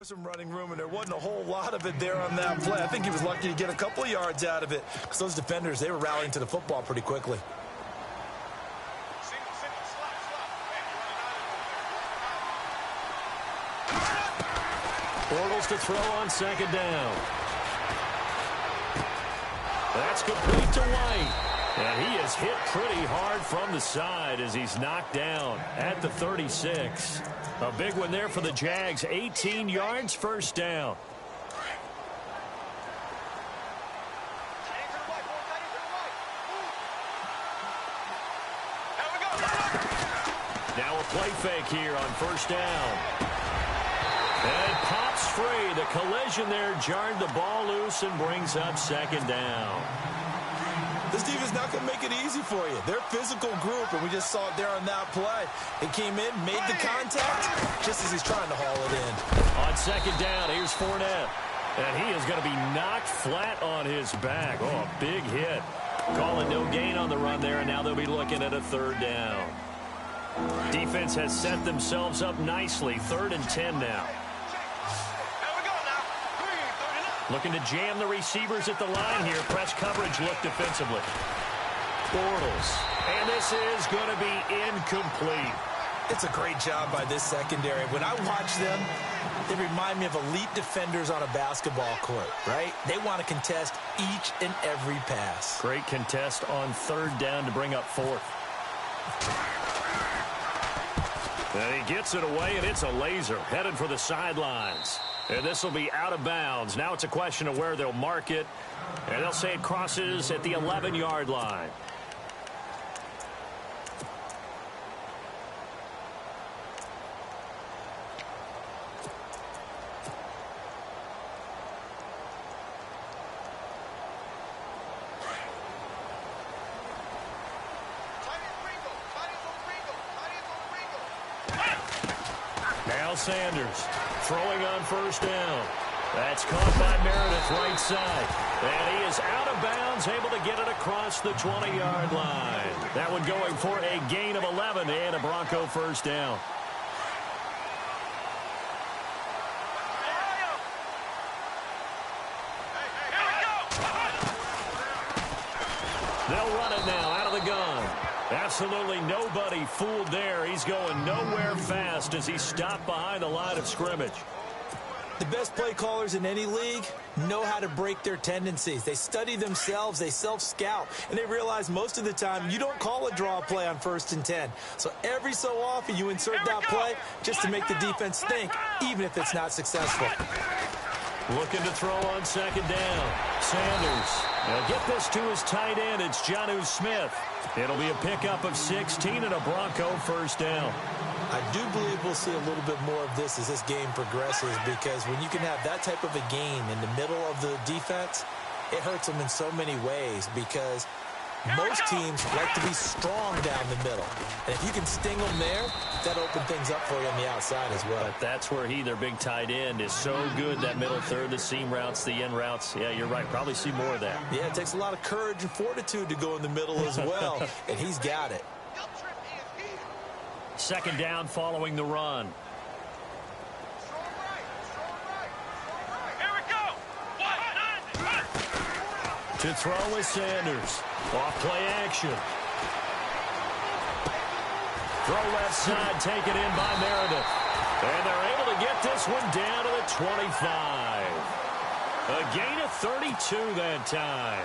Some running room, and there wasn't a whole lot of it there on that play. I think he was lucky to get a couple of yards out of it because those defenders, they were rallying to the football pretty quickly. Bortles to throw on second down. That's complete to White. And he is hit pretty hard from the side as he's knocked down at the 36. A big one there for the Jags. 18 yards, first down. Now a play fake here on first down. And it pops free. The collision there jarred the ball loose and brings up second down. This defense is not going to make it easy for you. They're a physical group, and we just saw it there on that play. It came in, made the contact, just as he's trying to haul it in. On second down, here's Fournette. And he is going to be knocked flat on his back. Oh, a big hit. Calling no gain on the run there, and now they'll be looking at a third down. Defense has set themselves up nicely. 3rd and 10 now. Looking to jam the receivers at the line here. Press coverage look defensively. Bortles. And this is going to be incomplete. It's a great job by this secondary. When I watch them, they remind me of elite defenders on a basketball court, right? They want to contest each and every pass. Great contest on 3rd down to bring up 4th. And he gets it away, and it's a laser headed for the sidelines. And this will be out of bounds. Now it's a question of where they'll mark it. And they'll say it crosses at the 11-yard line. Now Sanders throwing on first down. That's caught by Meredith right side. And he is out of bounds, able to get it across the 20-yard line. That one going for a gain of 11 and a Bronco first down. They'll run it now out of the gun. Absolutely nobody fooled there. He's going nowhere fast as he's stopped behind the line of scrimmage. The best play callers in any league know how to break their tendencies. They study themselves, they self-scout, and they realize most of the time you don't call a draw play on 1st and 10. So every so often you insert that play just to make the defense think, even if it's not successful. Looking to throw on second down. Sanders. He'll get this to his tight end. It's Jonnu Smith. It'll be a pickup of 16 and a Bronco first down. I do believe we'll see a little bit more of this as this game progresses, because when you can have that type of a gain in the middle of the defense, it hurts them in so many ways, because most teams like to be strong down the middle. And if you can sting them there, that opens things up for you on the outside as well. But that's where their big tight end, is so good, that middle third, the seam routes, the in routes. Yeah, you're right. Probably see more of that. Yeah, it takes a lot of courage and fortitude to go in the middle as well, and he's got it. Second down following the run. To throw is Sanders. Off play action. Throw left side, taken in by Meredith. And they're able to get this one down to the 25. A gain of 32 that time.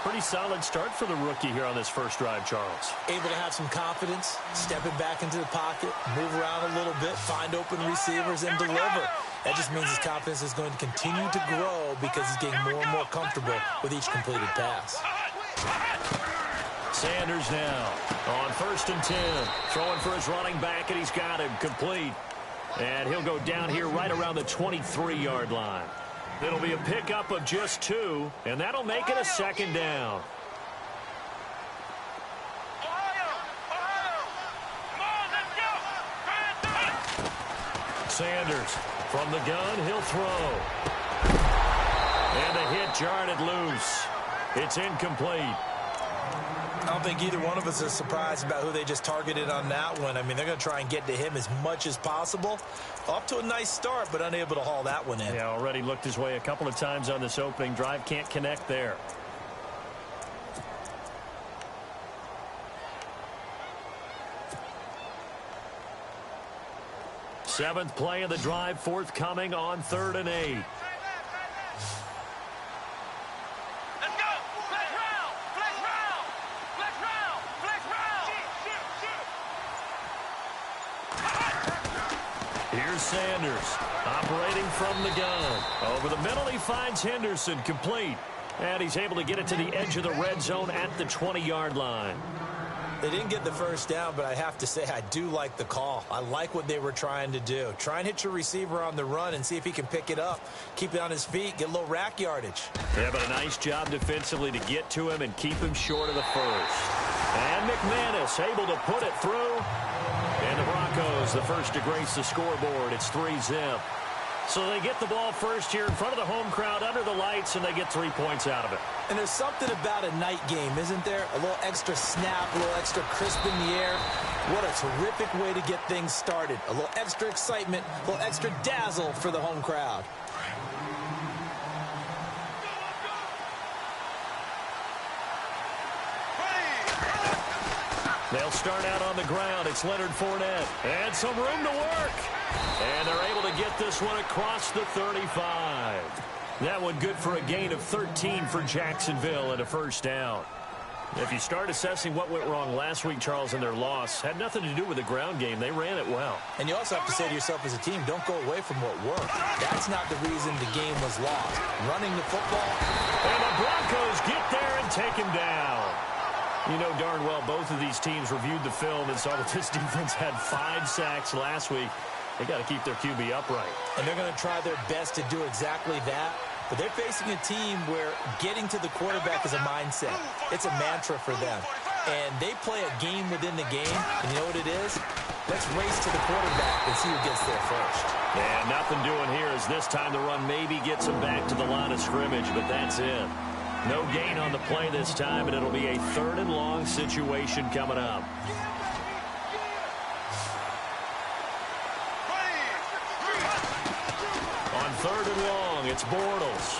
Pretty solid start for the rookie here on this first drive, Charles. Able to have some confidence, stepping back into the pocket, move around a little bit, find open receivers, and deliver. That just means his confidence is going to continue to grow because he's getting more and more comfortable with each completed pass. Sanders now on 1st and 10. Throwing for his running back, and he's got him complete. And he'll go down here right around the 23-yard line. It'll be a pickup of just 2, and that'll make it a second down. Sanders from the gun, he'll throw. And the hit jarred it loose. It's incomplete. I don't think either one of us is surprised about who they just targeted on that one. I mean, they're going to try and get to him as much as possible. Off to a nice start, but unable to haul that one in. Yeah, already looked his way a couple of times on this opening drive. Can't connect there. Seventh play of the drive, forthcoming on 3rd and 8. Here's Sanders, operating from the gun. Over the middle, he finds Henderson, complete. And he's able to get it to the edge of the red zone at the 20-yard line. They didn't get the first down, but I have to say I do like the call. I like what they were trying to do. Try and hit your receiver on the run and see if he can pick it up. Keep it on his feet, get a little rack yardage. Yeah, but a nice job defensively to get to him and keep him short of the first. And McManus able to put it through. And the Broncos, the first to grace the scoreboard. It's 3-zip. So they get the ball first here in front of the home crowd under the lights, and they get 3 points out of it. And there's something about a night game, isn't there? A little extra snap, a little extra crisp in the air. What a terrific way to get things started. A little extra excitement, a little extra dazzle for the home crowd. They'll start out on the ground. It's Leonard Fournette. And some room to work. And they're able to get this one across the 35. That one good for a gain of 13 for Jacksonville and a first down. If you start assessing what went wrong last week, Charles, in their loss, had nothing to do with the ground game. They ran it well. And you also have to say to yourself as a team, don't go away from what worked. That's not the reason the game was lost. Running the football. And the Broncos get there and take him down. You know darn well both of these teams reviewed the film and saw that this defense had 5 sacks last week. They got to keep their QB upright. And they're going to try their best to do exactly that. But they're facing a team where getting to the quarterback is a mindset. It's a mantra for them. And they play a game within the game. And you know what it is? Let's race to the quarterback and see who gets there first. And nothing doing here as this time the run maybe gets them back to the line of scrimmage, but that's it. No gain on the play this time, and it'll be a 3rd and long situation coming up. On 3rd and long, it's Bortles.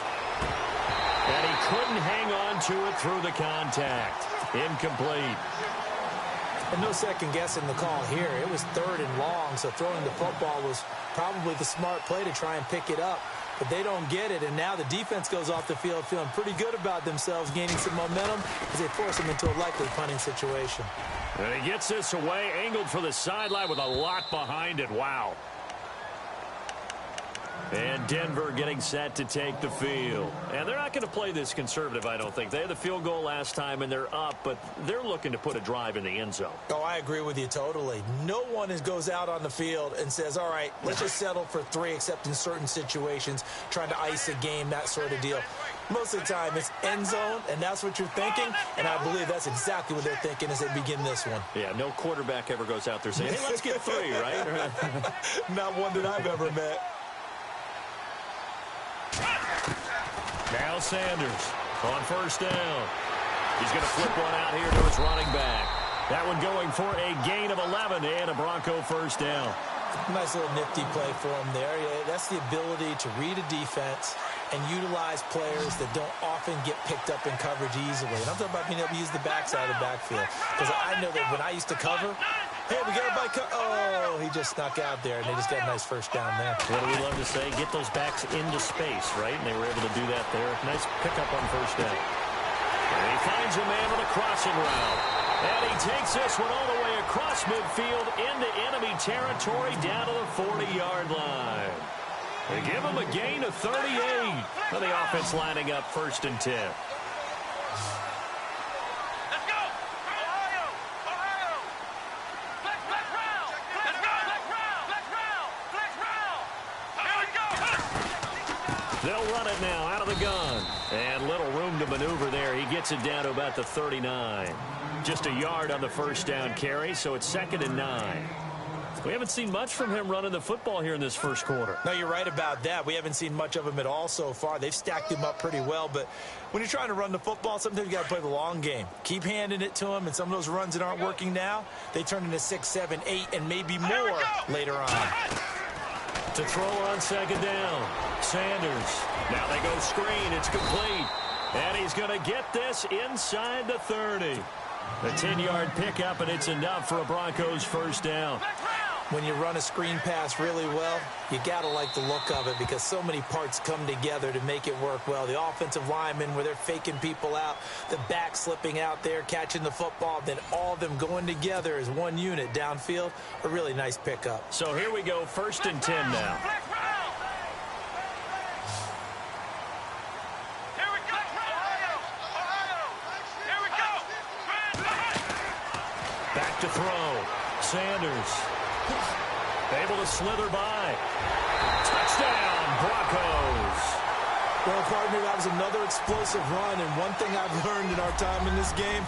And he couldn't hang on to it through the contact. Incomplete. And no second guessing the call here. It was 3rd and long, so throwing the football was probably the smart play to try and pick it up. But they don't get it, and now the defense goes off the field feeling pretty good about themselves, gaining some momentum as they force them into a likely punting situation. And he gets this away, angled for the sideline with a lot behind it. Wow. And Denver getting set to take the field. And they're not going to play this conservative, I don't think. They had the field goal last time, and they're up, but they're looking to put a drive in the end zone. Oh, I agree with you totally. No one goes out on the field and says, all right, let's just settle for 3, except in certain situations, trying to ice a game, that sort of deal. Most of the time, it's end zone, and that's what you're thinking, and I believe that's exactly what they're thinking as they begin this one. Yeah, no quarterback ever goes out there saying, hey, let's get 3, right? Not one that I've ever met. Now Sanders on 1st down. He's going to flip one out here to his running back. That one going for a gain of 11 and a Bronco first down. Nice little nifty play for him there. Yeah, that's the ability to read a defense and utilize players that don't often get picked up in coverage easily. And I'm talking about being able to use the backside of the backfield. Because I know that when I used to cover, hey, we got everybody. Oh, he just snuck out there, and they just got a nice first down there. What do we love to say? Get those backs into space, right? And they were able to do that there. Nice pickup on 1st down. And he finds a man with a crossing route. And he takes this one all the way across midfield into enemy territory down to the 40-yard line. They give him a gain of 38. For the offense lining up 1st and 10. They'll run it now out of the gun. And little room to maneuver there. He gets it down to about the 39. Just a yard on the 1st down carry, so it's 2nd and 9. We haven't seen much from him running the football here in this first quarter. No, you're right about that. We haven't seen much of him at all so far. They've stacked him up pretty well, but when you're trying to run the football, sometimes you got to play the long game. Keep handing it to him, and some of those runs that aren't working now, they turn into 6, 7, 8, and maybe more later on. To throw on second down, Sanders. Now they go screen. It's complete. And he's going to get this inside the 30. A 10-yard pickup, and it's enough for a Broncos first down. When you run a screen pass really well, you got to like the look of it because so many parts come together to make it work well. The offensive linemen, where they're faking people out, the back slipping out there, catching the football, then all of them going together as one unit downfield, a really nice pickup. So here we go, 1st and 10 now. Back to throw. Sanders. Able to slither by. Touchdown, Broncos. Well, partner, that was another explosive run, and one thing I've learned in our time in this game,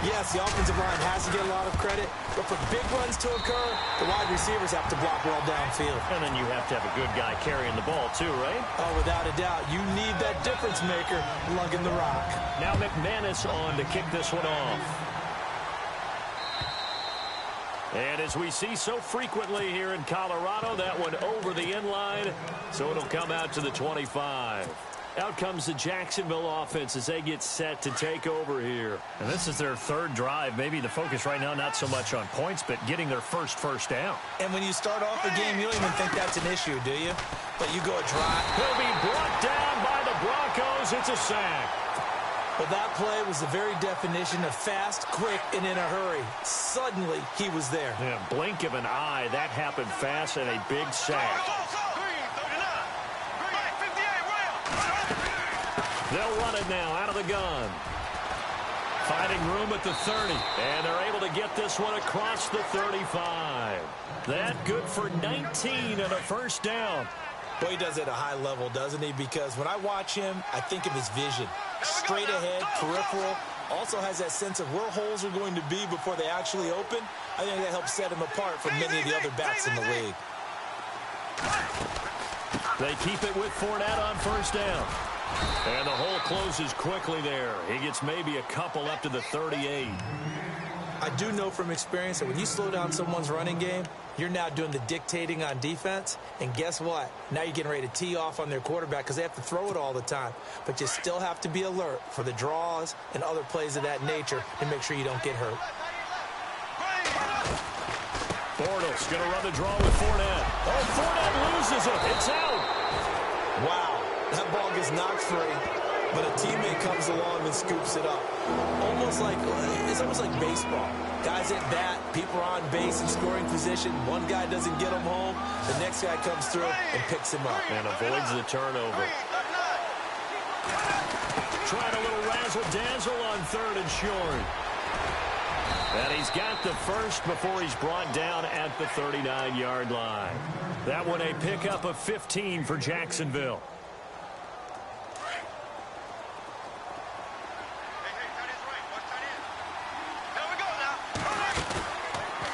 yes, the offensive line has to get a lot of credit, but for big runs to occur, the wide receivers have to block well downfield. And then you have to have a good guy carrying the ball, too, right? Oh, without a doubt. You need that difference maker lugging the rock. Now McManus on to kick this one off. And as we see so frequently here in Colorado, that one over the end line, so it'll come out to the 25. Out comes the Jacksonville offense as they get set to take over here. And this is their 3rd drive. Maybe the focus right now not so much on points, but getting their first down. And when you start off a game, you don't even think that's an issue, do you? But you go a drive. He'll be brought down by the Broncos. It's a sack. Well, that play was the very definition of fast, quick, and in a hurry. Suddenly, he was there. Yeah, blink of an eye. That happened fast and a big sack. They'll run it now out of the gun. Finding room at the 30. And they're able to get this one across the 35. That good for 19 and a first down. Boy, he does it at a high level, doesn't he? Because when I watch him, I think of his vision. Straight ahead, peripheral, also has that sense of where holes are going to be before they actually open. I think that helps set him apart from many of the other backs in the league. They keep it with Fournette on first down. And the hole closes quickly there. He gets maybe a couple up to the 38. I do know from experience that when you slow down someone's running game, you're now doing the dictating on defense. And guess what? Now you're getting ready to tee off on their quarterback because they have to throw it all the time. But you still have to be alert for the draws and other plays of that nature to make sure you don't get hurt. Bortles going to run the draw with Fournette. Oh, Fournette loses it. It's out. Wow. That ball gets knocked free, but a teammate comes along and scoops it up. It's almost like baseball. Guys at bat, people are on base in scoring position. One guy doesn't get him home. The next guy comes through and picks him up. And avoids the turnover. Tried a little razzle-dazzle on 3rd and short. And he's got the first before he's brought down at the 39-yard line. That one a pickup of 15 for Jacksonville.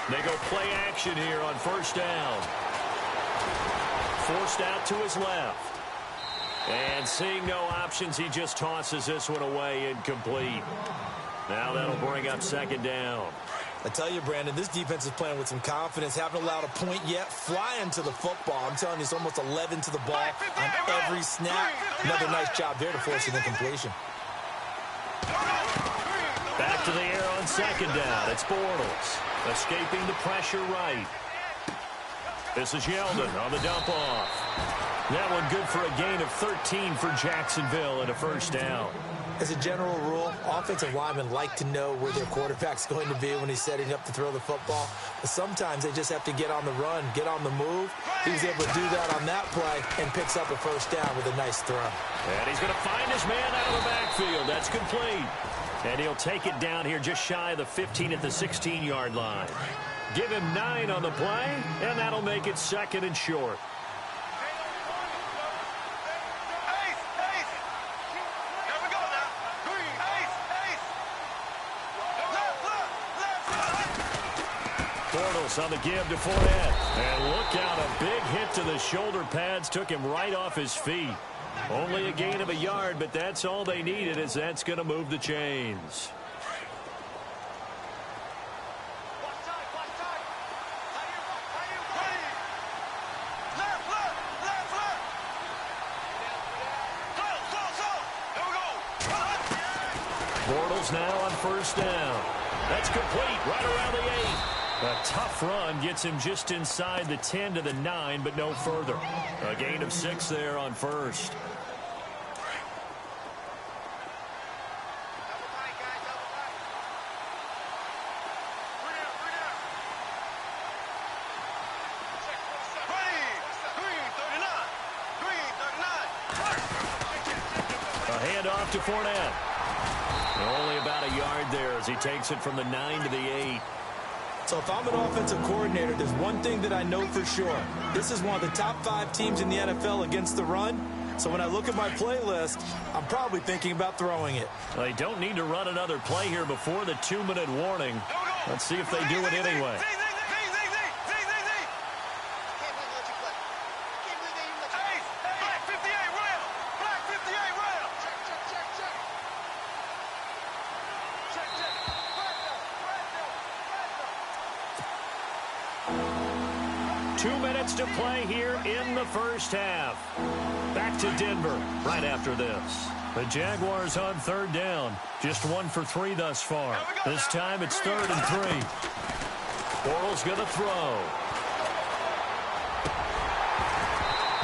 They go play action here on first down. Forced out to his left. And seeing no options, he just tosses this one away incomplete. Now that'll bring up 2nd down. I tell you, Brandon, this defense is playing with some confidence. Haven't allowed a point yet. Flying to the football. I'm telling you, it's almost 11 to the ball on every snap. Another nice job there to force an incompletion. Back to the air on 2nd down. It's Bortles. Escaping the pressure right. This is Yeldon on the dump off. That one good for a gain of 13 for Jacksonville and a first down. As a general rule, offensive linemen like to know where their quarterback's going to be when he's setting up to throw the football. But sometimes they just have to get on the run, get on the move. He was able to do that on that play and picks up a first down with a nice throw. And he's going to find his man out of the backfield. That's complete. And he'll take it down here just shy of the 15 at the 16-yard line. Give him 9 on the play, and that'll make it 2nd and short. Bortles Bortles on the give to Fournette. And look out, a big hit to the shoulder pads took him right off his feet. Only a gain of a yard, but that's all they needed, as that's going to move the chains. Bortles now on first down. That's complete right around the 8. A tough run gets him just inside the 10 to the 9, but no further. A gain of 6 there on first. A handoff to Fournette. Only about a yard there as he takes it from the 9 to the 8. So if I'm an offensive coordinator, there's one thing that I know for sure. This is one of the top 5 teams in the NFL against the run. So when I look at my playlist, I'm probably thinking about throwing it. They don't need to run another play here before the 2-minute warning. Let's see if they do it anyway. To play here in the first half. Back to Denver right after this. The Jaguars on third down. Just 1 for 3 thus far. This time it's 3rd and 3. Bortles going to throw.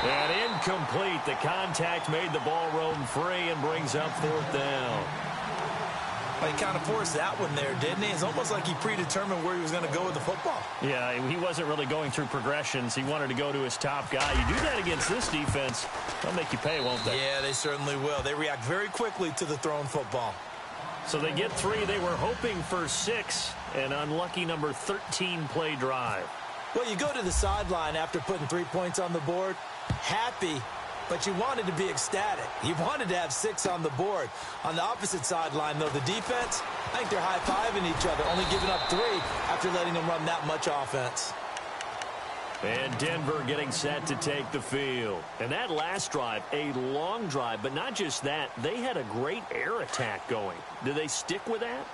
And incomplete. The contact made the ball roam free and brings up 4th down. He kind of forced that one there, didn't he? It's almost like he predetermined where he was going to go with the football. Yeah, he wasn't really going through progressions. He wanted to go to his top guy. You do that against this defense, they'll make you pay, won't they? Yeah, they certainly will. They react very quickly to the thrown football. So they get 3. They were hoping for 6. An unlucky number 13 play drive. Well, you go to the sideline after putting 3 points on the board, happy, but you wanted to be ecstatic. You wanted to have 6 on the board. On the opposite sideline, though, the defense, I think they're high-fiving each other, only giving up 3 after letting them run that much offense. And Denver getting set to take the field. And that last drive, a long drive, but not just that, they had a great air attack going. Do they stick with that?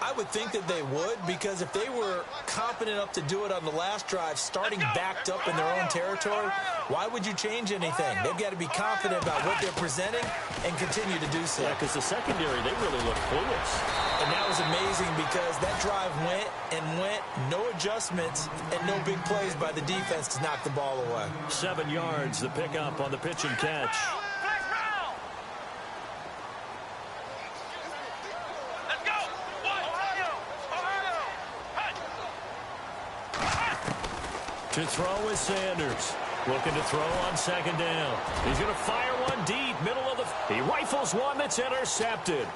I would think that they would, because if they were confident enough to do it on the last drive, starting backed up in their own territory, why would you change anything? They've got to be confident about what they're presenting and continue to do so. Yeah, because the secondary, they really look clueless. And that was amazing because that drive went and went, no adjustments, and no big plays by the defense to knock the ball away. 7 yards, the pickup on the pitch and catch. To throw is Sanders. Looking to throw on 2nd down. He's going to fire one deep, middle of the... He rifles one that's intercepted.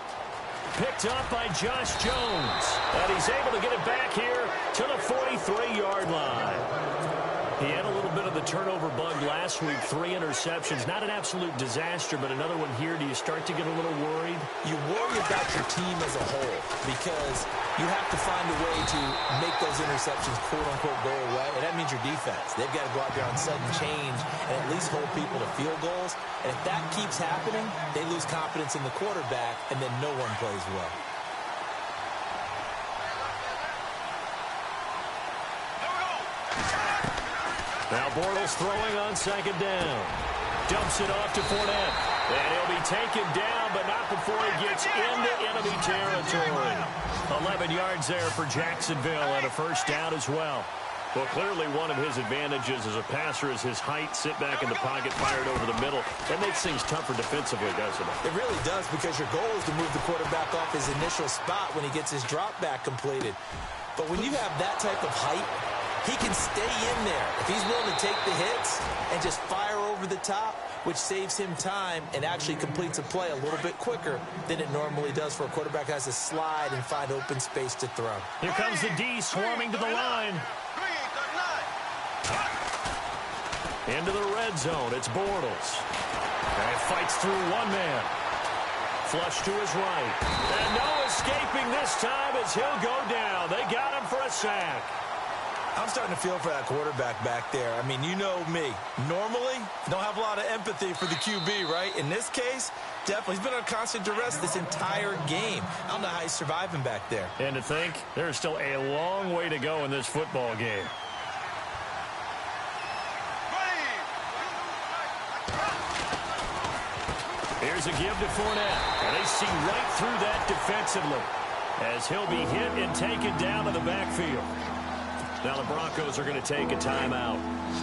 Picked up by Josh Jones. And he's able to get it back here to the 43-yard line. He had a little bit of the turnover bug last week. 3 interceptions. Not an absolute disaster, but another one here. Do you start to get a little worried? You worry about your team as a whole because you have to find a way to make those interceptions, quote-unquote, go away. And that means your defense. They've got to go out there on sudden change and at least hold people to field goals. And if that keeps happening, they lose confidence in the quarterback, and then no one plays well. Now Bortles throwing on 2nd down. Dumps it off to Fournette. And he'll be taken down, but not before he gets into enemy territory. 11 yards there for Jacksonville and a first down as well. Well, clearly one of his advantages as a passer is his height. Sit back in the pocket, fired over the middle. That makes things tougher defensively, doesn't it? It really does, because your goal is to move the quarterback off his initial spot when he gets his drop back completed. But when you have that type of height, he can stay in there. If he's willing to take the hits and just fire over the top, which saves him time and actually completes a play a little bit quicker than it normally does for a quarterback who has to slide and find open space to throw. Here comes the D swarming to the line. Into the red zone, it's Bortles. And fights through one man. Flush to his right. And no escaping this time as he'll go down. They got him for a sack. I'm starting to feel for that quarterback back there. I mean, you know me. Normally, don't have a lot of empathy for the QB, right? In this case, definitely. He's been under constant duress this entire game. I don't know how he's surviving back there. And to think, there's still a long way to go in this football game. Here's a give to Fournette. And they see right through that defensively as he'll be hit and taken down to the backfield. Now the Broncos are going to take a timeout.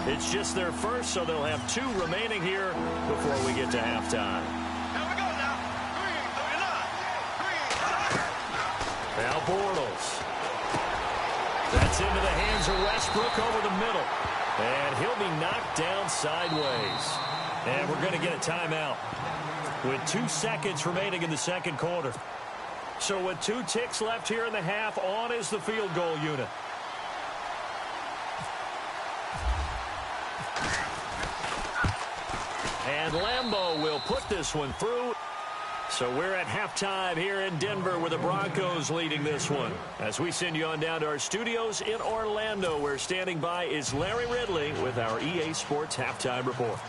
It's just their first, so they'll have 2 remaining here before we get to halftime. Here we go now. 3, Now Bortles. That's into the hands of Westbrook over the middle. And he'll be knocked down sideways. And we're going to get a timeout with 2 seconds remaining in the second quarter. So with 2 ticks left here in the half, on is the field goal unit. And Lambeau will put this one through. So we're at halftime here in Denver with the Broncos leading this one. As we send you on down to our studios in Orlando, where standing by is Larry Ridley with our EA Sports Halftime Report.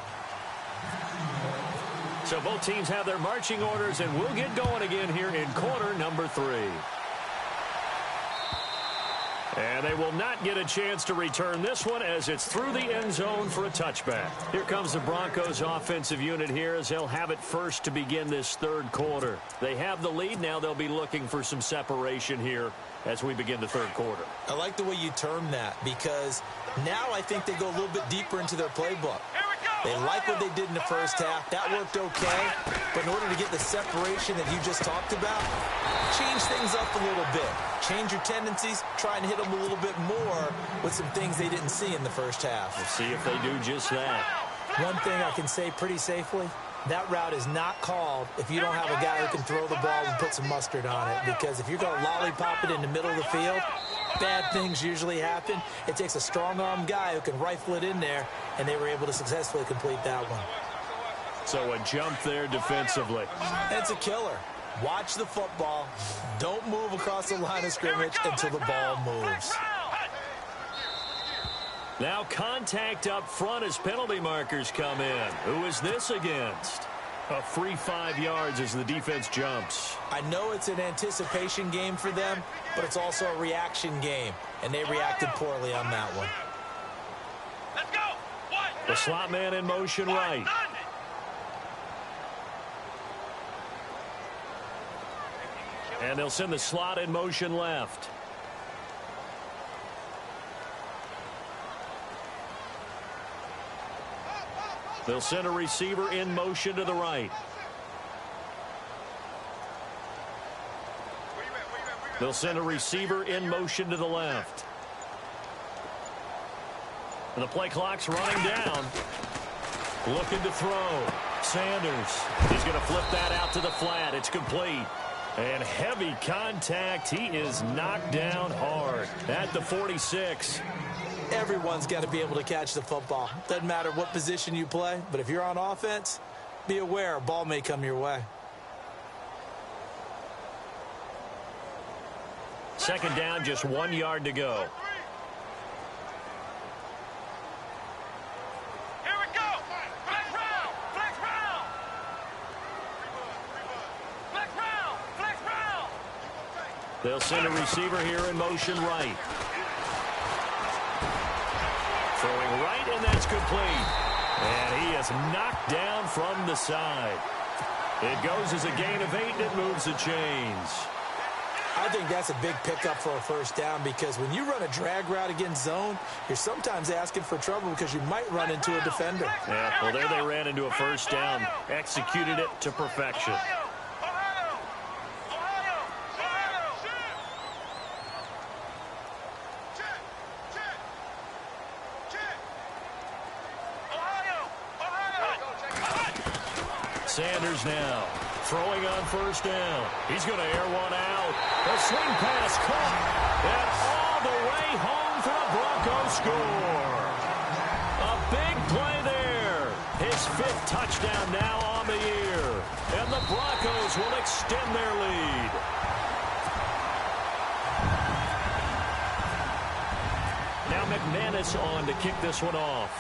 So both teams have their marching orders, and we'll get going again here in quarter number 3. And they will not get a chance to return this one as it's through the end zone for a touchback. Here comes the Broncos offensive unit here as they'll have it first to begin this third quarter. They have the lead. Now they'll be looking for some separation here as we begin the third quarter. I like the way you term that because now I think they go a little bit deeper into their playbook. They like what they did in the first half. That worked okay. But in order to get the separation that you just talked about, change things up a little bit. Change your tendencies. Try and hit them a little bit more with some things they didn't see in the first half. We'll see if they do just that. One thing I can say pretty safely, that route is not called if you don't have a guy who can throw the ball and put some mustard on it. Because if you're going to lollipop it in the middle of the field, bad things usually happen. It takes a strong-arm guy who can rifle it in there, and they were able to successfully complete that one. So a jump there defensively. It's a killer. Watch the football. Don't move across the line of scrimmage until the ball moves. Now contact up front as penalty markers come in. Who is this against? A free 5 yards as the defense jumps. I know it's an anticipation game for them, but it's also a reaction game, and they reacted poorly on that one. let's go. The slot man in motion right. And they'll send the slot in motion left. They'll send a receiver in motion to the right. They'll send a receiver in motion to the left. And the play clock's running down. Looking to throw. Sanders. He's going to flip that out to the flat. It's complete. And heavy contact. He is knocked down hard at the 46. Everyone's got to be able to catch the football. Doesn't matter what position you play, but if you're on offense, be aware a ball may come your way. Second down, just 1 yard to go. Here we go. Flex round. Flex round. Flex round. Flex round. They'll send a receiver here in motion right. Throwing right, and that's complete. And he is knocked down from the side. It goes as a gain of 8, and it moves the chains. I think that's a big pickup for a first down because when you run a drag route against zone, you're sometimes asking for trouble because you might run into a defender. Yeah, well, there they ran into a first down. Executed it to perfection. Sanders now throwing on first down. He's going to air one out. A swing pass caught. And all the way home for a Broncos score. A big play there. His 5th touchdown now on the year. And the Broncos will extend their lead. Now Now McManus on to kick this one off.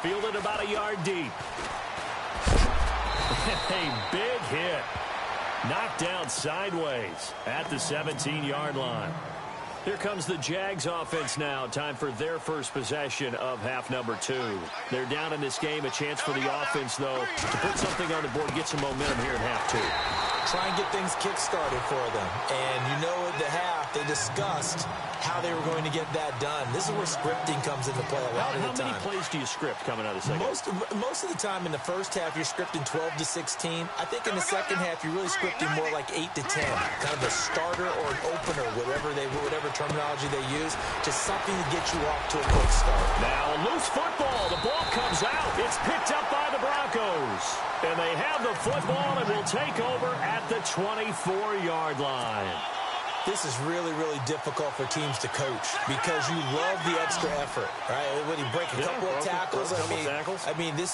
Fielded about a yard deep. A big hit. Knocked down sideways at the 17-yard line. Here comes the Jags offense now. Time for their first possession of half number 2. They're down in this game. A chance for the offense, though, to put something on the board, get some momentum here in half 2. Try and get things kick-started for them. And you know at the half, they discussed how they were going to get that done. This is where scripting comes into play a lot of the time. How many plays do you script coming out of the second? Most of the time in the first half, you're scripting 12 to 16. I think in the second half, you're really scripting more like 8 to 10. Kind of a starter or an opener, whatever terminology they use, just something to get you off to a quick start. Now, loose football. The ball comes out. It's picked up by the Broncos. And they have the football and will take over at the 24-yard line. This is really, really difficult for teams to coach because you love the extra effort, right? When he break a couple of tackles,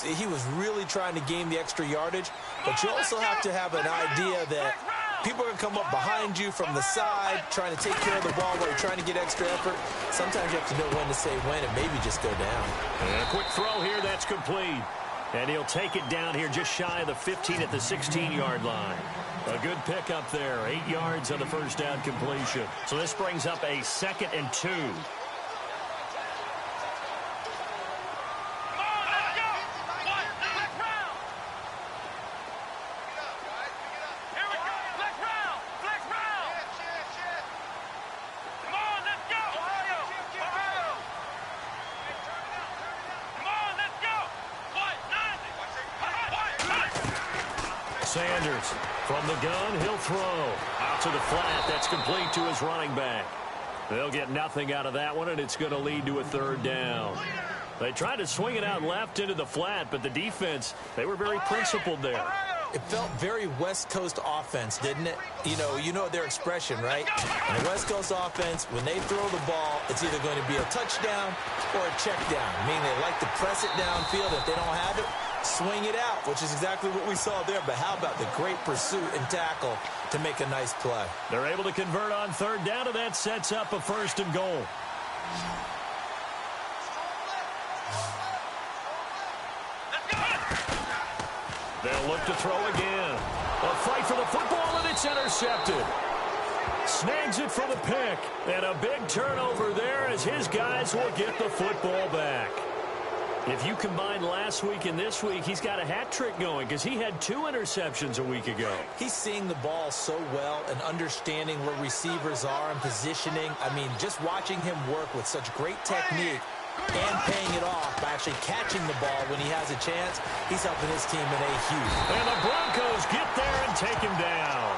he was really trying to gain the extra yardage, but you also have to have an idea that people are going to come up behind you from the side trying to take care of the ball while you're trying to get extra effort. Sometimes you have to know when to say when and maybe just go down. And a quick throw here, that's complete. And he'll take it down here just shy of the 15 at the 16-yard line. A good pickup there. 8 yards on the first down completion. So this brings up a 2nd and 2. Sanders from the gun, he'll throw. Out to the flat, that's complete to his running back. They'll get nothing out of that one, and it's going to lead to a 3rd down. They tried to swing it out left into the flat, but the defense, they were very principled there. It felt very West Coast offense, didn't it? You know their expression, right? In the West Coast offense, when they throw the ball, it's either going to be a touchdown or a check down, meaning they like to press it downfield. If they don't have it, swing it out, which is exactly what we saw there. But how about the great pursuit and tackle to make a nice play? They're able to convert on 3rd down, and that sets up a 1st and goal. They'll look to throw again. A fight for the football, and it's intercepted. Snags it for the pick. And a big turnover there as his guys will get the football back. If you combine last week and this week, he's got a hat trick going because he had 2 interceptions a week ago. He's seeing the ball so well and understanding where receivers are and positioning. I mean, just watching him work with such great technique and paying it off by actually catching the ball when he has a chance, he's helping his team in a huge. And the Broncos get there and take him down.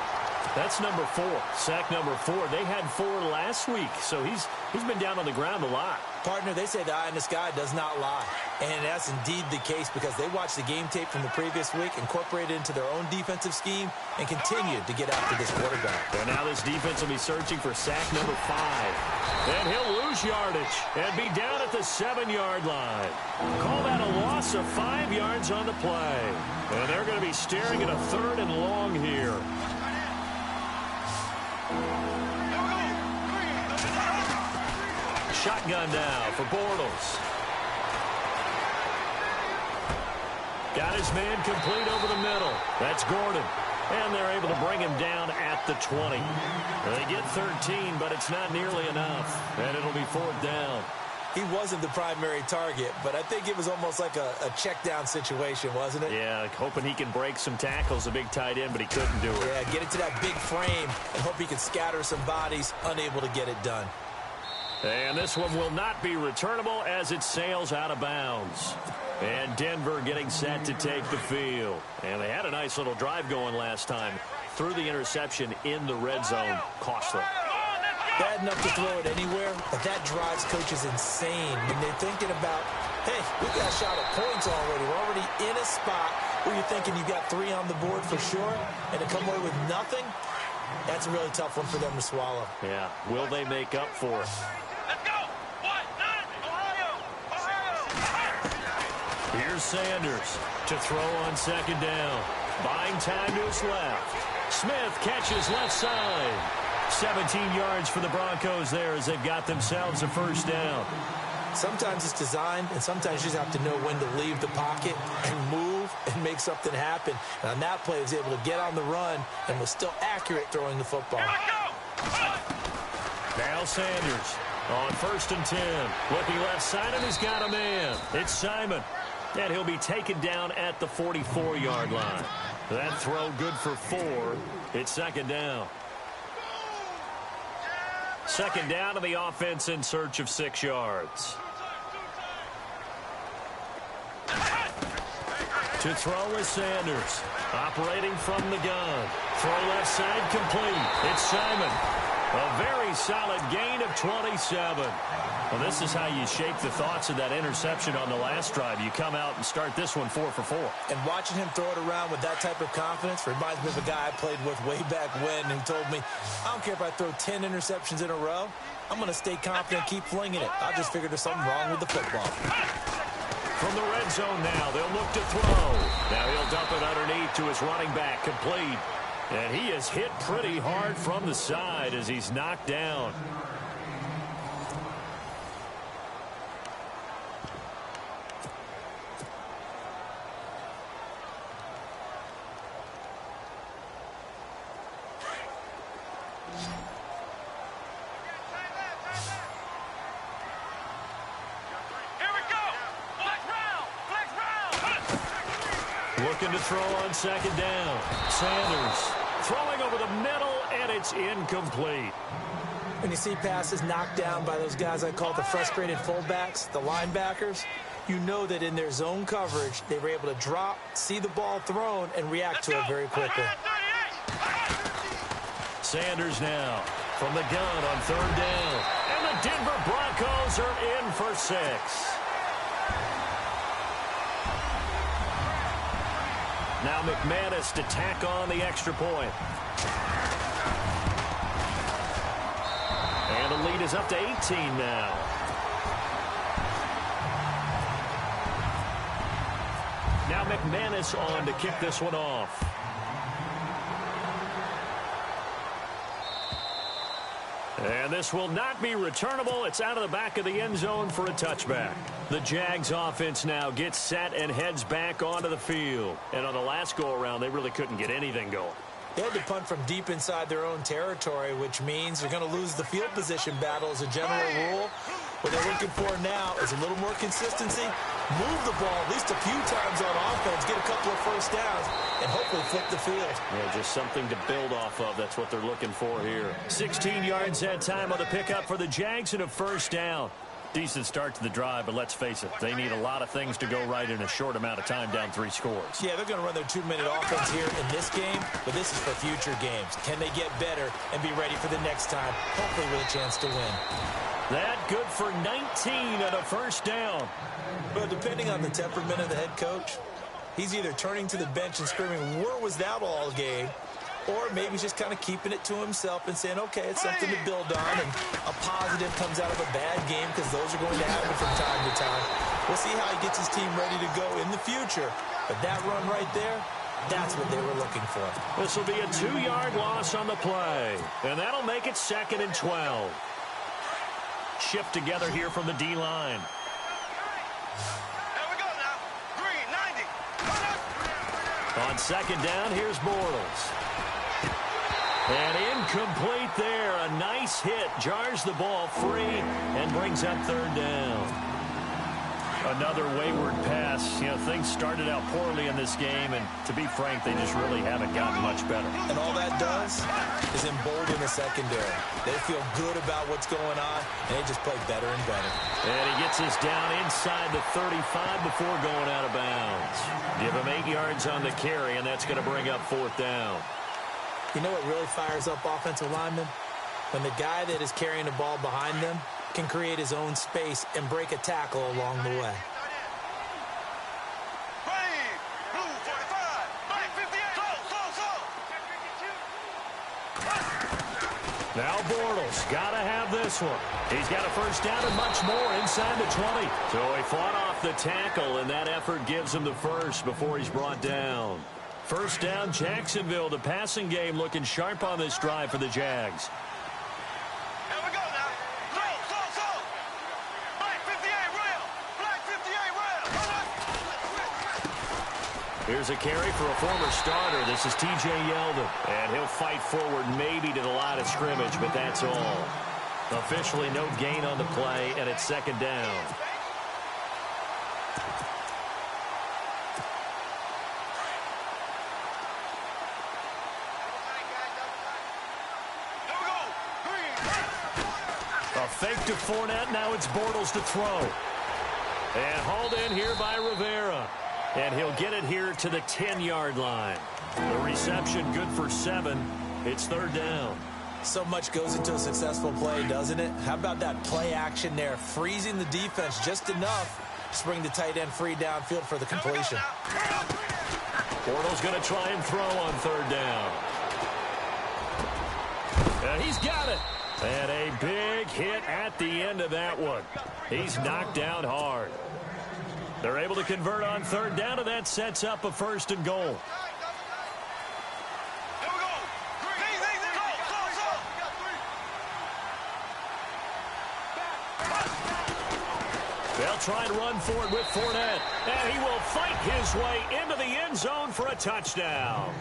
That's number 4. Sack number 4. They had 4 last week, so he's been down on the ground a lot. Partner, they say the eye in the sky does not lie. And that's indeed the case because they watched the game tape from the previous week, incorporated it into their own defensive scheme, and continued to get after this quarterback. And now this defense will be searching for sack number 5. And he'll lose yardage and be down at the 7-yard line. Call that a loss of 5 yards on the play. And they're going to be staring at a 3rd and long here. Shotgun now for Bortles. Got his man complete over the middle. That's Gordon. And they're able to bring him down at the 20. They get 13, but it's not nearly enough. And it'll be 4th down. He wasn't the primary target, but I think it was almost like a check down situation, wasn't it? Yeah, like hoping he can break some tackles, a big tight end, but he couldn't do it. Yeah, get into that big frame and hope he can scatter some bodies, unable to get it done. And this one will not be returnable as it sails out of bounds. And Denver getting set to take the field. And they had a nice little drive going last time. Threw the interception in the red zone. Costly. Bad enough to throw it anywhere, but that drives coaches insane when they're thinking about, hey, we got a shot at points already. We're already in a spot where you're thinking you got 3 on the board for sure, and to come away with nothing, that's a really tough one for them to swallow. Yeah, will they make up for it? Let's go! What? 9! Ohio! Here's Sanders to throw on 2nd down. Buying time to his left. Smith catches left side. 17 yards for the Broncos there as they've got themselves a first down. Sometimes it's designed, and sometimes you just have to know when to leave the pocket and move and make something happen. And on that play, he was able to get on the run and was still accurate throwing the football. Now Sanders on 1st and 10. Looking left side, and he's got a man. It's Simon. And he'll be taken down at the 44-yard line. That throw good for 4. It's 2nd down. 2nd down to the offense in search of 6 yards. To throw is Sanders. Operating from the gun. Throw left side complete. It's Simon. A very solid gain of 27. Well, this is how you shape the thoughts of that interception on the last drive. You come out and start this one 4 for 4. And watching him throw it around with that type of confidence reminds me of a guy I played with way back when who told me, I don't care if I throw 10 interceptions in a row. I'm going to stay confident, keep flinging it. I just figured there's something wrong with the football. From the red zone now, they'll look to throw. Now he'll dump it underneath to his running back, complete. And he is hit pretty hard from the side as he's knocked down. Looking to throw on 2nd down. Sanders throwing over the middle, and it's incomplete. When you see passes knocked down by those guys I call the frustrated fullbacks, the linebackers, you know that in their zone coverage, they were able to drop, see the ball thrown, and react to it very quickly. Sanders now from the gun on 3rd down. And the Denver Broncos are in for 6. Now McManus to tack on the extra point. And the lead is up to 18 now. Now McManus on to kick this one off. And this will not be returnable. It's out of the back of the end zone for a touchback. The Jags offense now gets set and heads back onto the field. And on the last go-around, they really couldn't get anything going. They had to punt from deep inside their own territory, which means they're going to lose the field position battle as a general rule. What they're looking for now is a little more consistency, move the ball at least a few times on offense, get a couple of first downs, and hopefully flip the field. Yeah, just something to build off of. That's what they're looking for here. 16 yards that time on the pickup for the Jags and a first down. Decent start to the drive, but let's face it, they need a lot of things to go right in a short amount of time, down 3 scores. Yeah, they're going to run their 2-minute offense here in this game, but this is for future games. Can they get better and be ready for the next time, hopefully with a chance to win? That good for 19 and a first down. But depending on the temperament of the head coach, he's either turning to the bench and screaming, where was that all game? Or maybe he's just kind of keeping it to himself and saying, okay, it's something to build on, and a positive comes out of a bad game because those are going to happen from time to time. We'll see how he gets his team ready to go in the future. But that run right there, that's what they were looking for. This will be a 2-yard loss on the play, and that'll make it 2nd and 12. Shift together here from the D-line. There we go now. Green, 90. On 2nd down, here's Bortles. And incomplete there. A nice hit. Jars the ball free and brings up 3rd down. Another wayward pass. You know, things started out poorly in this game, and to be frank, they just really haven't gotten much better. And all that does is embolden the secondary. They feel good about what's going on, and they just play better and better. And he gets us down inside the 35 before going out of bounds. Give him 8 yards on the carry, and that's going to bring up 4th down. You know what really fires up offensive linemen? When the guy that is carrying the ball behind them can create his own space and break a tackle along the way. Blue 45, black 58. Now Bortles got to have this one. He's got a first down and much more inside the 20. So he fought off the tackle, and that effort gives him the first before he's brought down. First down, Jacksonville. The passing game looking sharp on this drive for the Jags. Here's a carry for a former starter. This is T.J. Yeldon. And he'll fight forward maybe to the line of scrimmage, but that's all. Officially no gain on the play, and it's second down. A fake to Fournette. Now it's Bortles to throw. And hauled in here by Rivera. And he'll get it here to the 10-yard line. The reception good for 7. It's third down. So much goes into a successful play, doesn't it? How about that play action there? Freezing the defense just enough to bring the tight end free downfield for the completion. Bortles going to try and throw on third down. And he's got it. And a big hit at the end of that one. He's knocked down hard. They're able to convert on third down, and that sets up a first and goal. They'll try and run for it with Fournette. And he will fight his way into the end zone for a touchdown.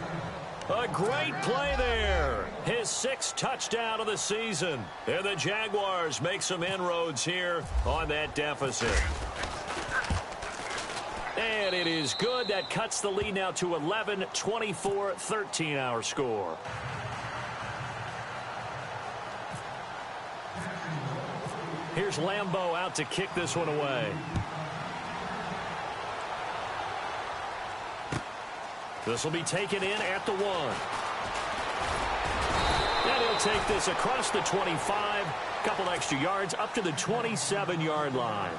A great play there. His 6th touchdown of the season. And the Jaguars make some inroads here on that deficit. And it is good. That cuts the lead now to 11, 24, 13 our score. Here's Lambeau out to kick this one away. This will be taken in at the 1. And he'll take this across the 25. Couple extra yards up to the 27-yard line.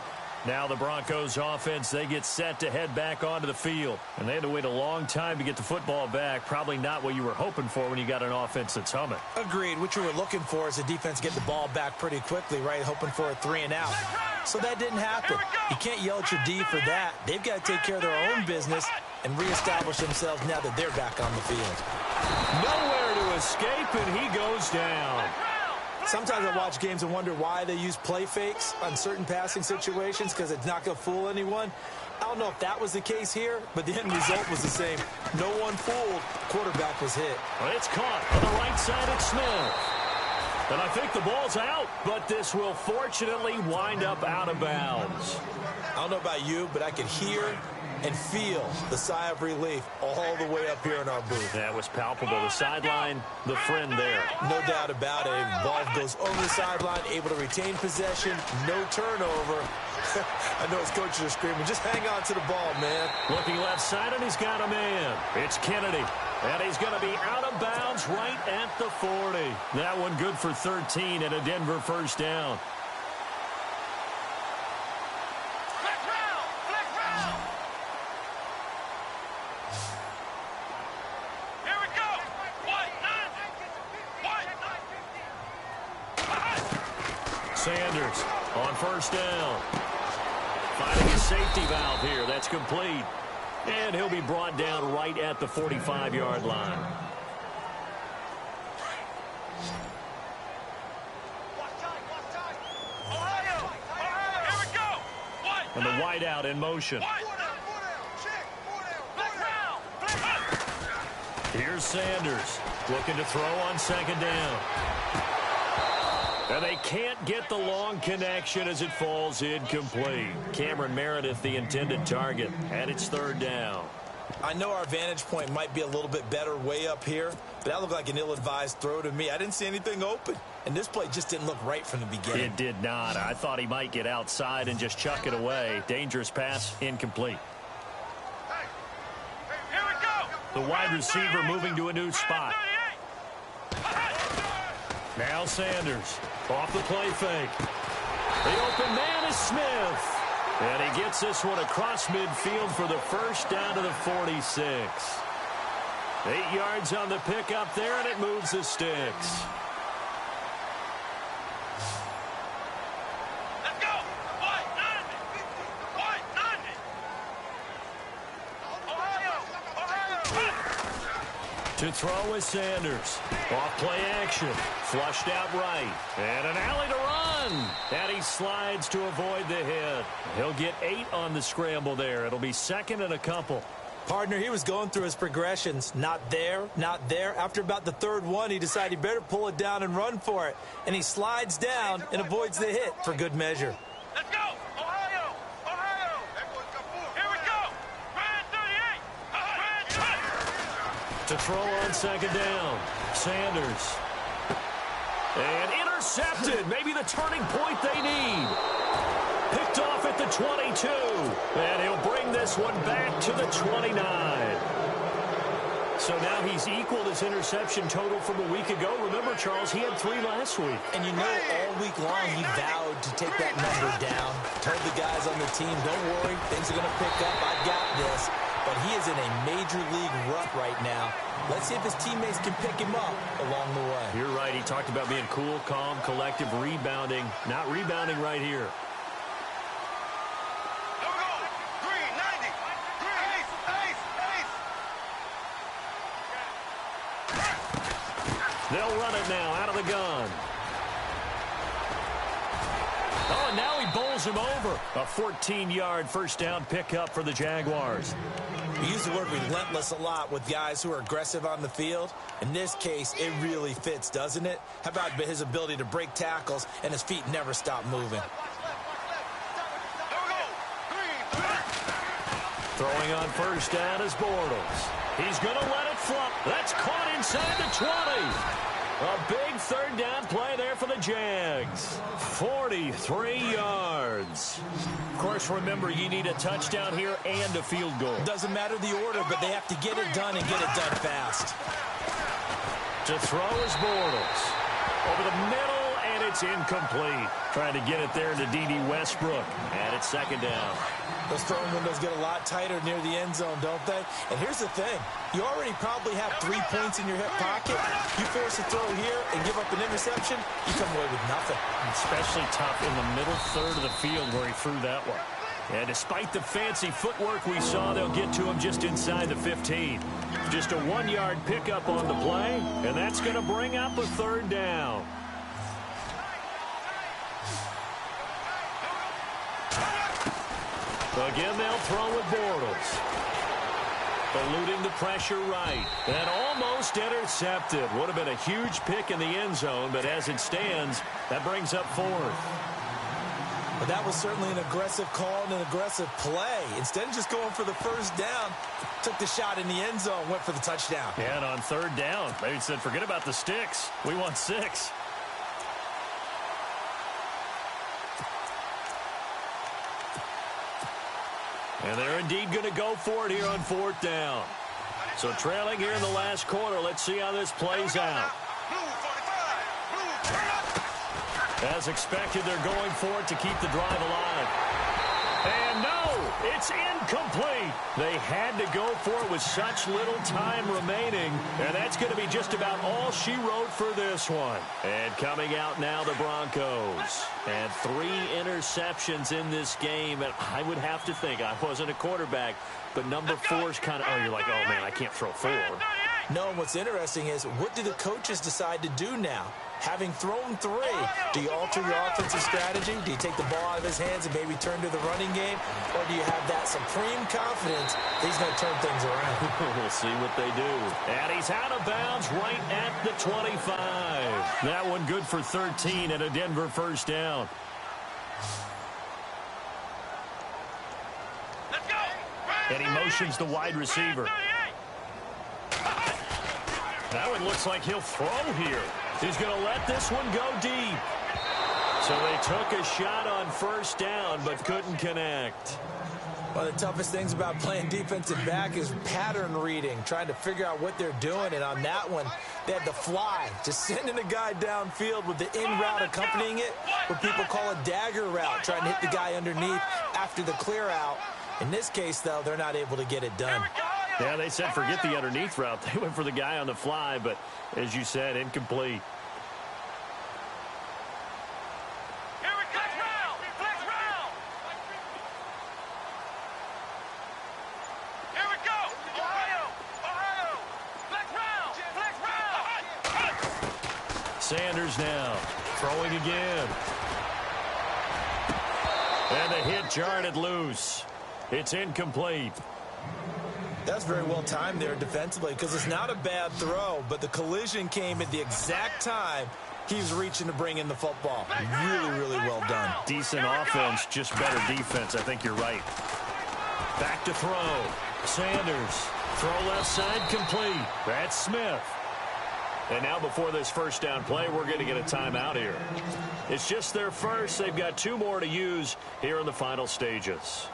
Now the Broncos offense, they get set to head back onto the field. And they had to wait a long time to get the football back. Probably not what you were hoping for when you got an offense that's humming. Agreed. What you were looking for is the defense get the ball back pretty quickly, right? Hoping for a 3 and out. So that didn't happen. You can't yell at your D for that. They've got to take care of their own business and reestablish themselves now that they're back on the field. Nowhere to escape, and he goes down. Sometimes I watch games and wonder why they use play fakes on certain passing situations because it's not going to fool anyone. I don't know if that was the case here, but the end result was the same. No one fooled. Quarterback was hit. Well, it's caught on the right side of Smith. And I think the ball's out, but this will fortunately wind up out of bounds. I don't know about you, but I could hear and feel the sigh of relief all the way up here in our booth. That was palpable. The sideline, the friend there. No doubt about it. Ball goes over the sideline, able to retain possession, no turnover. I know his coaches are screaming, just hang on to the ball, man. Looking left side, and he's got a man. It's Kennedy. And he's going to be out of bounds right at the 40. That one good for 13 and a Denver first down. Sanders on first down. Finding his safety valve here. That's complete. And he'll be brought down right at the 45-yard line. And the wideout in motion. Here's Sanders looking to throw on second down. And they can't get the long connection as it falls incomplete. Cameron Meredith, the intended target, and it's third down. I know our vantage point might be a little bit better way up here, but that looked like an ill-advised throw to me. I didn't see anything open, and this play just didn't look right from the beginning. It did not. I thought he might get outside and just chuck it away. Dangerous pass, incomplete. Here we go. The wide receiver moving to a new spot. Now Sanders off the play fake. The open man is Smith. And he gets this one across midfield for the first down to the 46. 8 yards on the pickup there, and it moves the sticks. Let's go. White 90. White 90. Ohio. To throw is Sanders. Off play action. Flushed out right. And an alley to run. And he slides to avoid the hit. He'll get 8 on the scramble there. It'll be second and a couple. Partner, he was going through his progressions. Not there, not there. After about the third one, he decided he better pull it down and run for it. And he slides down and avoids the hit for good measure. Let's go! Ohio! Ohio! Here we go! Red 38! To throw on second down. Sanders. And intercepted. Maybe the turning point they need. Picked off at the 22. And he'll bring this one back to the 29. So now he's equaled his interception total from a week ago. Remember, Charles, he had 3 last week. And you know, all week long, he vowed to take that number down. Told the guys on the team, don't worry, things are going to pick up. I've got this. But he is in a major league rut right now. Let's see if his teammates can pick him up along the way. You're right. He talked about being cool, calm, collective, rebounding. Not rebounding right here. Green, 90. Green, ace. They'll run it now out of the gun. Oh, and now he bowls him over. A 14-yard first down pickup for the Jaguars. We use the word relentless a lot with guys who are aggressive on the field. In this case, it really fits, doesn't it? How about his ability to break tackles and his feet never stop moving? Throwing on first down is Bortles. He's going to let it flop. That's caught inside the 20. A big third down play there for the Jags. 43 yards. Of course, remember, you need a touchdown here and a field goal. Doesn't matter the order, but they have to get it done and get it done fast. To throw is Bortles. Over the middle, and it's incomplete. Trying to get it there to D.D. Westbrook. And it's second down. Those throwing windows get a lot tighter near the end zone, don't they? And here's the thing. You already probably have 3 points in your hip pocket. You force a throw here and give up an interception, you come away with nothing. Especially tough in the middle third of the field where he threw that one. And despite the fancy footwork we saw, they'll get to him just inside the 15. Just a 1-yard pickup on the play, and that's going to bring up a third down. Again, they'll throw with Bortles. Eluding the pressure right. And almost intercepted. Would have been a huge pick in the end zone, but as it stands, that brings up 4th. But that was certainly an aggressive call and an aggressive play. Instead of just going for the first down, took the shot in the end zone, went for the touchdown. Yeah, and on third down, they said, forget about the sticks. We want 6. And they're indeed going to go for it here on 4th down. So trailing here in the last quarter, let's see how this plays out. As expected, they're going for it to keep the drive alive. And no, it's incomplete. They had to go for it with such little time remaining. And that's going to be just about all she wrote for this one. And coming out now, the Broncos. And 3 interceptions in this game. And I would have to think, I wasn't a quarterback, but number 4 is kind of, oh, you're like, oh, man, I can't throw 4. No, what's interesting is, what do the coaches decide to do now? Having thrown 3, do you alter your offensive strategy? Do you take the ball out of his hands and maybe turn to the running game? Or do you have that supreme confidence that he's going to turn things around? We'll see what they do. And he's out of bounds right at the 25. That one good for 13 and a Denver first down. Let's go! And he motions the wide receiver. That one looks like he'll throw here. He's going to let this one go deep. So they took a shot on first down, but couldn't connect. One of the toughest things about playing defensive back is pattern reading, trying to figure out what they're doing. And on that one, they had to fly, just sending a guy downfield with the in route accompanying it, what people call a dagger route, trying to hit the guy underneath after the clear out. In this case, though, they're not able to get it done. Yeah, they said forget the underneath route. They went for the guy on the fly, but as you said, incomplete. Here we go! Flex round! Here we go! Ohio! Flex round! Sanders now throwing again. And the hit jarred it loose. It's incomplete. That's very well timed there defensively because it's not a bad throw, but the collision came at the exact time he was reaching to bring in the football. Really, really well done. Decent offense, just better defense. I think you're right. Back to throw. Sanders. Throw left side complete. That's Smith. And now before this first down play, we're going to get a timeout here. It's just their first. They've got 2 more to use here in the final stages.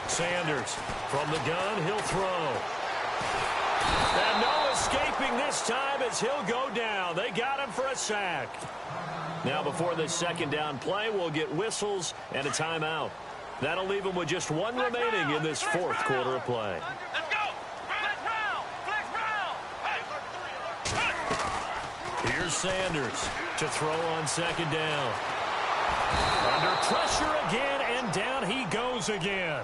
Sanders from the gun, he'll throw. And no escaping this time as he'll go down. They got him for a sack. Now before this second down play, we'll get whistles and a timeout. That'll leave them with just 1 remaining in this fourth quarter of play. Let's go! Here's Sanders to throw on second down. Under pressure again, and down he goes again.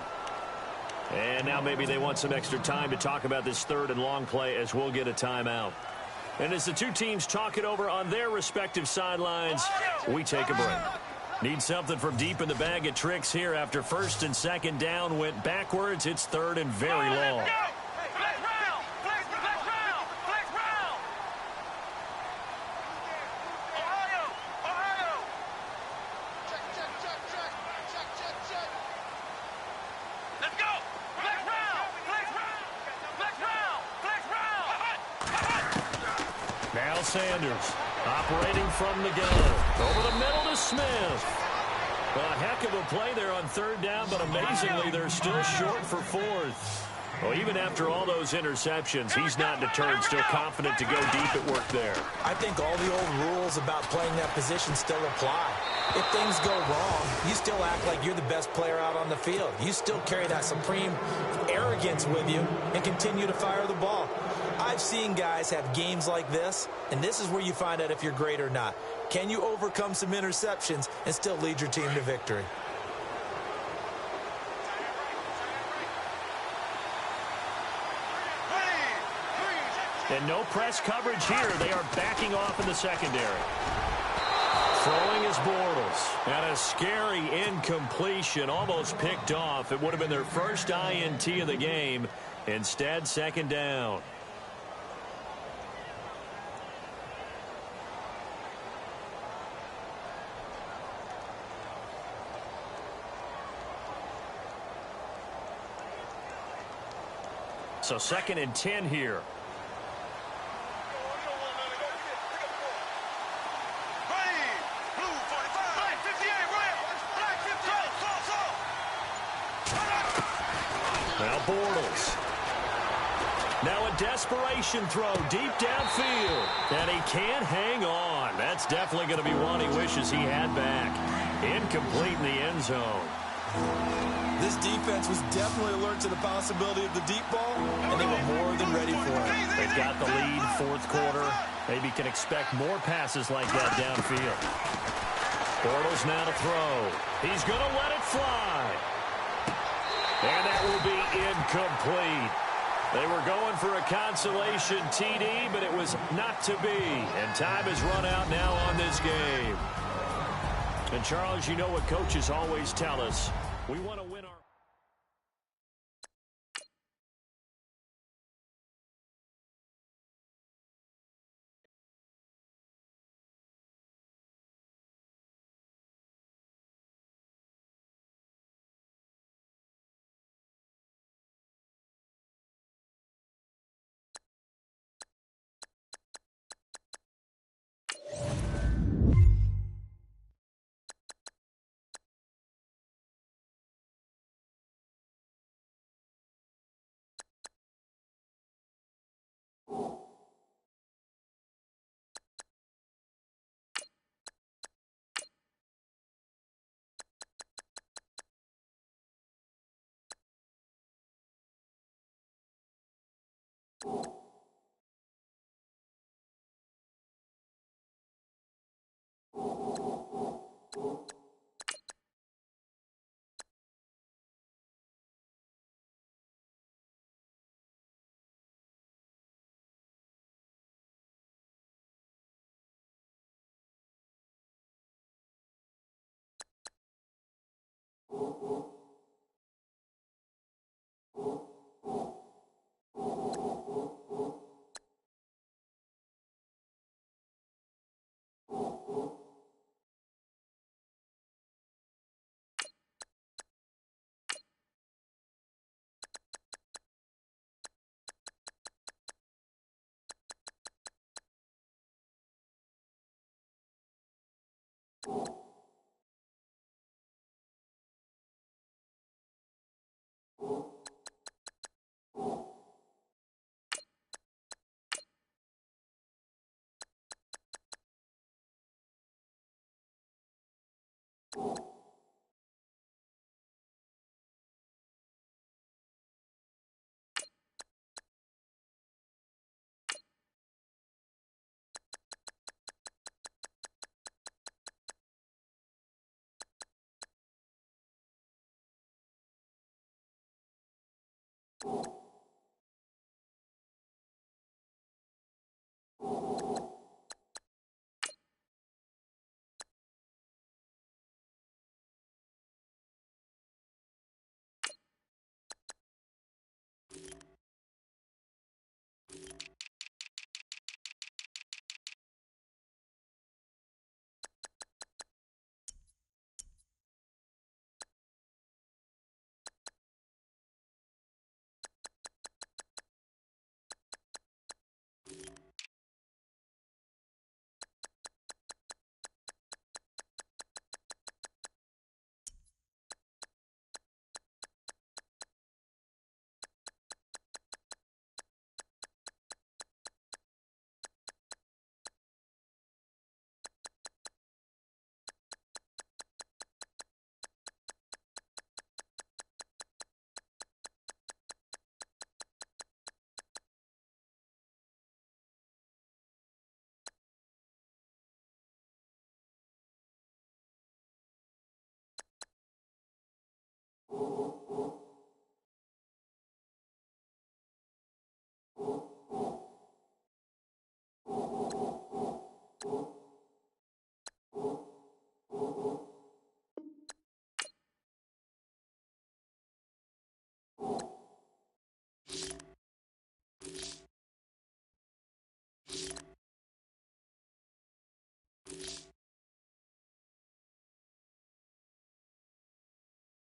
And now maybe they want some extra time to talk about this third and long play as we'll get a timeout. And as the 2 teams talk it over on their respective sidelines, we take a break. Need something from deep in the bag of tricks here after first and second down went backwards. It's third and very long. Sanders operating from the gun. Over the middle to Smith. Well, a heck of a play there on third down, but amazingly, they're still short for fourth. Well, even after all those interceptions, he's not deterred, still confident to go deep at work there. I think all the old rules about playing that position still apply. If things go wrong, you still act like you're the best player out on the field. You still carry that supreme arrogance with you and continue to fire the ball. I've seen guys have games like this, and this is where you find out if you're great or not. Can you overcome some interceptions and still lead your team to victory? And no press coverage here. They are backing off in the secondary. Throwing is Bortles. And a scary incompletion, almost picked off. It would have been their first INT of the game. Instead, second down. So second and 10 here. Now Bortles. Now a desperation throw deep downfield. And he can't hang on. That's definitely going to be one he wishes he had back. Incomplete in the end zone. This defense was definitely alert to the possibility of the deep ball, and they were more than ready for it. They've got the lead, fourth quarter. Maybe can expect more passes like that downfield. Bortles now to throw. He's going to let it fly. And that will be incomplete. They were going for a consolation TD, but it was not to be. And time has run out now on this game. And, Charles, you know what coaches always tell us. We want to win our... You